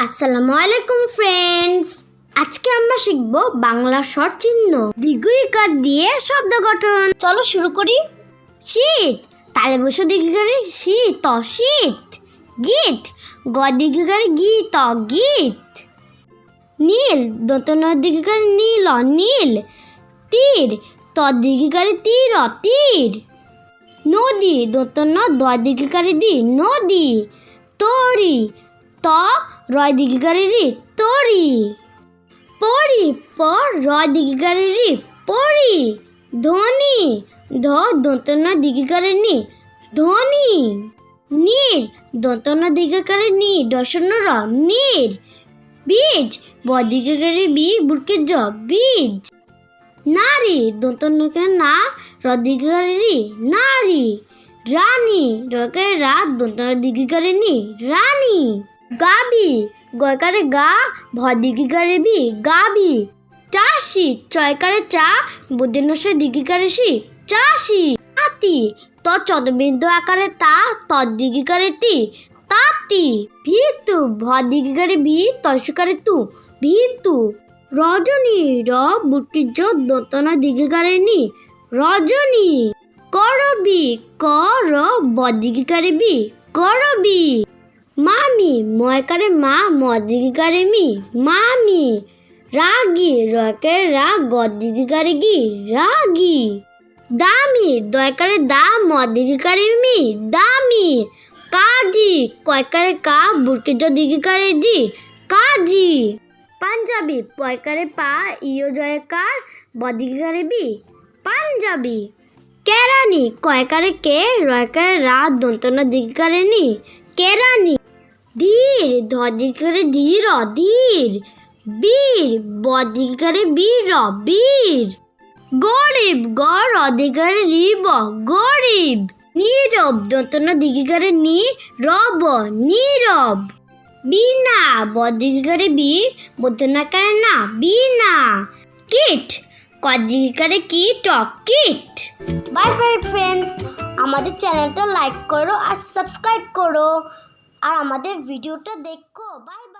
আসসালামু আলাইকুম ফ্রেন্ডস, আজকে আমরা শিখব বাংলা স্বর চিহ্ন দীর্ঘ ইকার দিয়ে শব্দ গঠন। চলো শুরু করি। শীত, তালে বসে দীর্ঘিকারে শীত, শীত। গীত, গ দীর্ঘিকারে গীত, গীত। নীল, দন্তন দীর্ঘিকারে নীল, নীল। তীর, ত দীর্ঘিকারে তীর, তীর। নদী, দন্তন দ দীর্ঘিকারে দি, নদী। তরি, ত রয় দীর্ঘিকারে রি, তরি। পরি, প রয় দীর্ঘিকারে রি, পরি। ধ্বনি, ধ দন্তন দীর্ঘিকারে নি, ধ্বনি। নীর, দন্তন দীর্ঘিকারে নি, ডসন র, নীর। বীজ, ব দীর্ঘিকারে বি, বুরকে জ, বীজ। নারী, দন্তন না র দীর্ঘিকারে রি, নারী। রানী, রকে রা দন্তন দীর্ঘিকারে নি, রানী। গাবি, গয়কারে গা ভ দীর্ঘিকারে বি, গাবি। চাষি, চয়কারে চা বুদ্ধিনসে দীর্ঘিকারে সি, চাষি। তাঁতি, ত চন্দ্রবিন্দু আকারে তা ত দীর্ঘিকারে তি, তাঁতি। ভিতু, ভ দীর্ঘিকারে ভি তসকারে তু, ভিতু। রজনী, র বুটকিজ দন্তনা দীর্ঘিকারে নি, রজনী। করবি, ক র ব দীর্ঘিকারে বি, করবি। মামি, ময়কারে মা ম দীর্ঘিকারে মি, মামি। রাগী, রকে রা গ দীর্ঘিকারে গি, রাগী। দামি, দয়কারে দা ম দীর্ঘিকারে মি, দামি। কাজী, কয়কারে কা বুরকে জ দীর্ঘিকারে জি, কাজী। পাঞ্জাবি, পয়কারে পা ইয় জয়কার ব দীর্ঘিকারে বি, পাঞ্জাবি। কেরানি, কয়কারে কে রয়কারে রা দন্তন দীর্ঘিকারে নি, কেরানি। ধীর, ধ দীর্ঘিকারে ধীর, ধীর। বীর, ব দীর্ঘিকারে বীর, বীর। গরিব, গ র দীর্ঘিকারে রিব, গরিব। নীরব, দন্তন দীর্ঘিকারে নি, রব, নীরব। বীণা, ব দীর্ঘিকারে বি মধ্যনাকারে না, বীণা। কিট, ক দীর্ঘিকারে কি ট, কিট। বাই বাই ফ্রেন্ডস, আমাদের চ্যানেলটা লাইক করো আর সাবস্ক্রাইব করো আর আমাদের ভিডিওটা দেখো। Bye bye.